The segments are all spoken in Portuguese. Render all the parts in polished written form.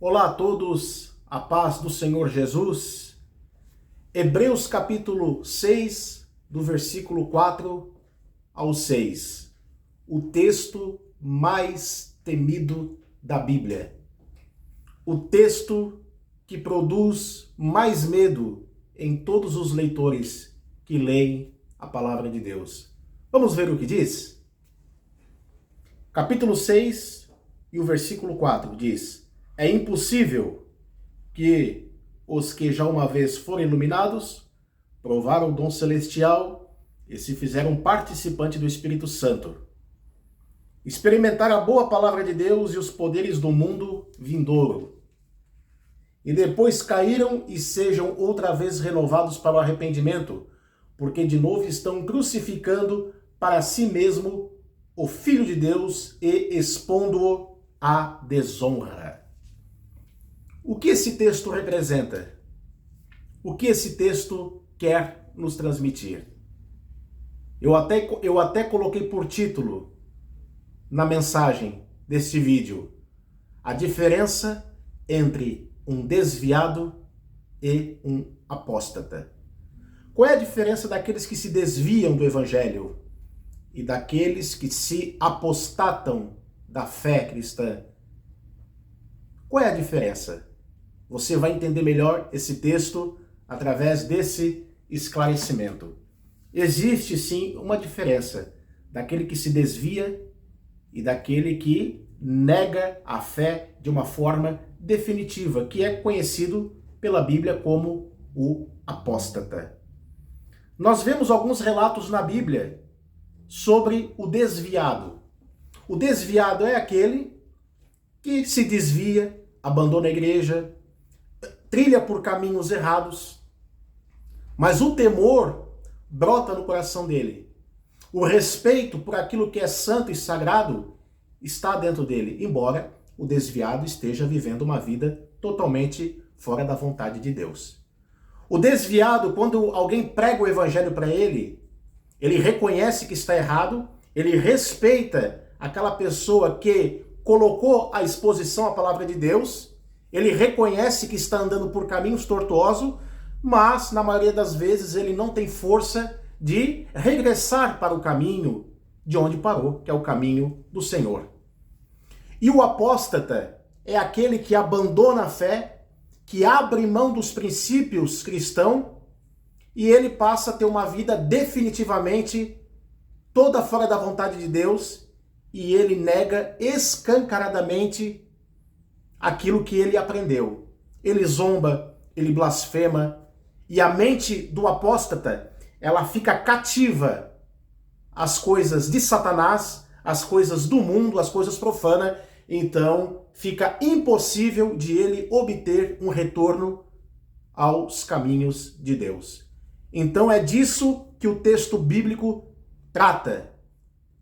Olá a todos, a paz do Senhor Jesus. Hebreus capítulo 6, do versículo 4 ao 6. O texto mais temido da Bíblia. O texto que produz mais medo em todos os leitores que leem a palavra de Deus. Vamos ver o que diz? Capítulo 6 e o versículo 4 diz: é impossível que os que já uma vez foram iluminados, provaram o dom celestial e se fizeram participante do Espírito Santo, experimentar a boa palavra de Deus e os poderes do mundo vindouro, e depois caíram e sejam outra vez renovados para o arrependimento, porque de novo estão crucificando para si mesmo o Filho de Deus e expondo-o à desonra. O que esse texto representa? O que esse texto quer nos transmitir? Eu até coloquei por título na mensagem deste vídeo a diferença entre um desviado e um apóstata. Qual é a diferença daqueles que se desviam do evangelho e daqueles que se apostatam da fé cristã? Qual é a diferença? Você vai entender melhor esse texto através desse esclarecimento. Existe sim uma diferença daquele que se desvia e daquele que nega a fé de uma forma definitiva, que é conhecido pela Bíblia como o apóstata. Nós vemos alguns relatos na Bíblia sobre o desviado. O desviado é aquele que se desvia, abandona a igreja, trilha por caminhos errados, mas o temor brota no coração dele. O respeito por aquilo que é santo e sagrado está dentro dele, embora o desviado esteja vivendo uma vida totalmente fora da vontade de Deus. O desviado, quando alguém prega o evangelho para ele reconhece que está errado, ele respeita aquela pessoa que colocou à exposição a palavra de Deus, ele reconhece que está andando por caminhos tortuosos, mas na maioria das vezes ele não tem força de regressar para o caminho de onde parou, que é o caminho do Senhor. E o apóstata é aquele que abandona a fé, que abre mão dos princípios cristãos e ele passa a ter uma vida definitivamente toda fora da vontade de Deus e ele nega escancaradamente aquilo que ele aprendeu. Ele zomba, ele blasfema, e a mente do apóstata, ela fica cativa às coisas de Satanás, às coisas do mundo, às coisas profanas, então fica impossível de ele obter um retorno aos caminhos de Deus. Então é disso que o texto bíblico trata.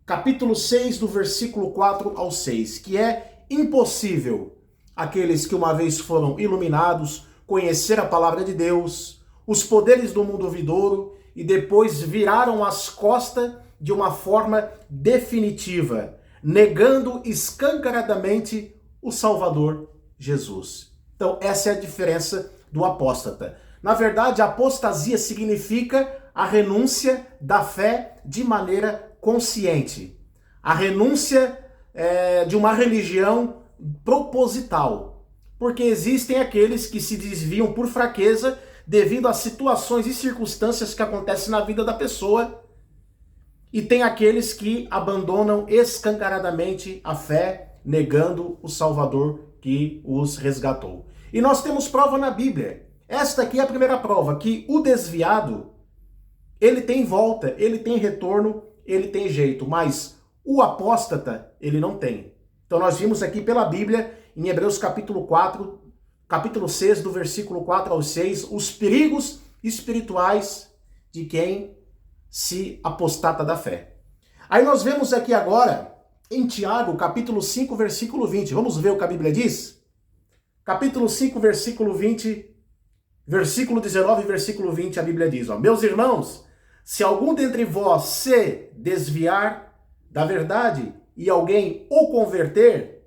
Capítulo 6, do versículo 4 ao 6, que é impossível aqueles que uma vez foram iluminados, conhecer a palavra de Deus, os poderes do mundo vindouro e depois viraram as costas de uma forma definitiva, negando escancaradamente o Salvador Jesus. Então essa é a diferença do apóstata. Na verdade, a apostasia significa a renúncia da fé de maneira consciente. A renúncia de uma religião proposital, porque existem aqueles que se desviam por fraqueza devido a situações e circunstâncias que acontecem na vida da pessoa, e tem aqueles que abandonam escancaradamente a fé, negando o Salvador que os resgatou. E nós temos prova na Bíblia. Esta aqui é a primeira prova, que o desviado, ele tem volta, ele tem retorno, ele tem jeito, mas o apóstata, ele não tem. Então nós vimos aqui pela Bíblia, em Hebreus capítulo 6, do versículo 4 ao 6, os perigos espirituais de quem se apostata da fé. Aí nós vemos aqui agora, em Tiago, capítulo 5, versículo 20. Vamos ver o que a Bíblia diz? Capítulo 5, versículo 20, versículo 19 e versículo 20, a Bíblia diz, meus irmãos, se algum dentre vós se desviar da verdade e alguém o converter,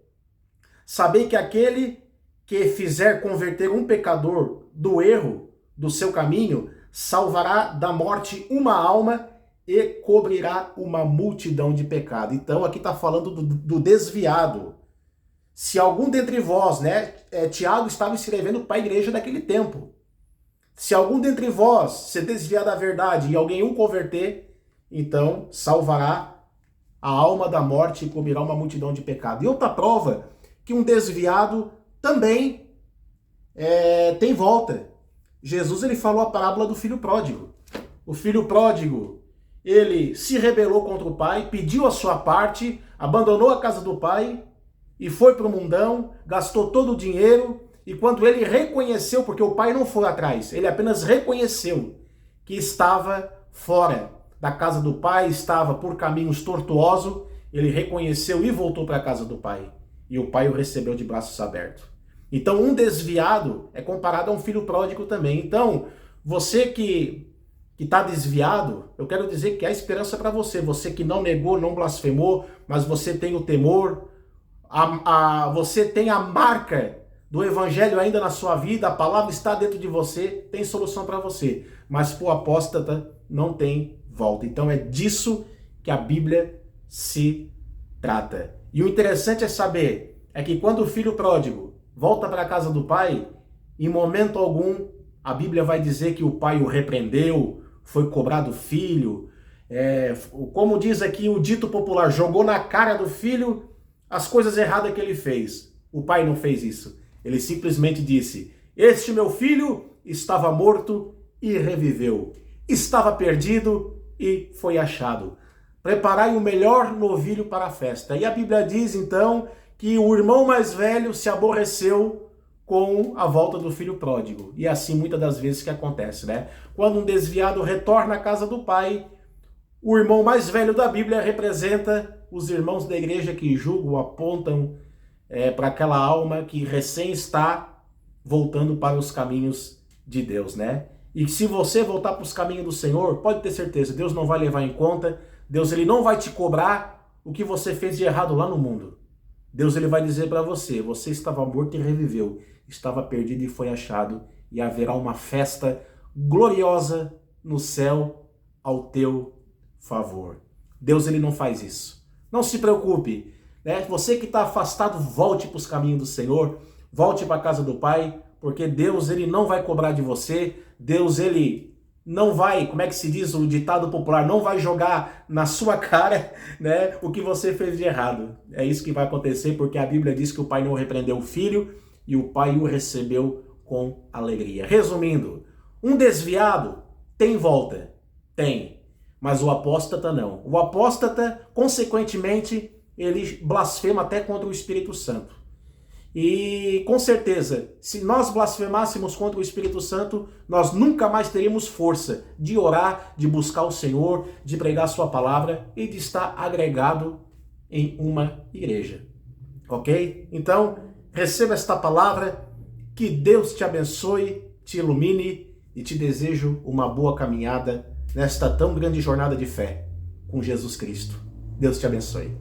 sabei que aquele que fizer converter um pecador do erro, do seu caminho, salvará da morte uma alma e cobrirá uma multidão de pecado. Então aqui está falando do desviado. Se algum dentre vós, né, Tiago estava escrevendo para a igreja daquele tempo. Se algum dentre vós se desviar da verdade e alguém o converter, então salvará a alma da morte e cobrirá uma multidão de pecado. E outra prova que um desviado também tem volta. Jesus ele falou a parábola do filho pródigo. O filho pródigo, ele se rebelou contra o pai, pediu a sua parte, abandonou a casa do pai e foi para o mundão, gastou todo o dinheiro, e quando ele reconheceu, porque o pai não foi atrás, ele apenas reconheceu que estava fora da casa do pai, estava por caminhos tortuosos, ele reconheceu e voltou para a casa do pai. E o pai o recebeu de braços abertos. Então um desviado é comparado a um filho pródigo também. Então, você que está desviado, eu quero dizer que há esperança para você. Você que não negou, não blasfemou, mas você tem o temor, você tem a marca do evangelho ainda na sua vida, a palavra está dentro de você, tem solução para você. Mas para o apóstata não tem volta. Então é disso que a Bíblia se trata. E o interessante é saber, é que quando o filho pródigo volta para a casa do pai, em momento algum, a Bíblia vai dizer que o pai o repreendeu, foi cobrar do filho, como diz aqui o dito popular, jogou na cara do filho as coisas erradas que ele fez. O pai não fez isso. Ele simplesmente disse: este meu filho estava morto e reviveu. Estava perdido e foi achado. Preparai o melhor novilho para a festa. E a Bíblia diz então que o irmão mais velho se aborreceu com a volta do filho pródigo. E assim muitas das vezes que acontece, né? Quando um desviado retorna à casa do pai, o irmão mais velho da Bíblia representa os irmãos da igreja que julgam, apontam para aquela alma que recém está voltando para os caminhos de Deus, né? E se você voltar para os caminhos do Senhor, pode ter certeza, Deus não vai levar em conta, Deus ele não vai te cobrar o que você fez de errado lá no mundo. Deus ele vai dizer para você: você estava morto e reviveu, estava perdido e foi achado, e haverá uma festa gloriosa no céu ao teu favor. Deus ele não faz isso. Não se preocupe, né? Você que está afastado, volte para os caminhos do Senhor, volte para a casa do Pai, porque Deus ele não vai cobrar de você, Deus ele não vai, como é que se diz o ditado popular, não vai jogar na sua cara, né, o que você fez de errado. É isso que vai acontecer, porque a Bíblia diz que o pai não repreendeu o filho e o pai o recebeu com alegria. Resumindo, um desviado tem volta? Tem. Mas o apóstata não. O apóstata, consequentemente, ele blasfema até contra o Espírito Santo. E com certeza, se nós blasfemássemos contra o Espírito Santo, nós nunca mais teríamos força de orar, de buscar o Senhor, de pregar a sua palavra e de estar agregado em uma igreja. Ok? Então, receba esta palavra, que Deus te abençoe, te ilumine e te desejo uma boa caminhada nesta tão grande jornada de fé com Jesus Cristo. Deus te abençoe.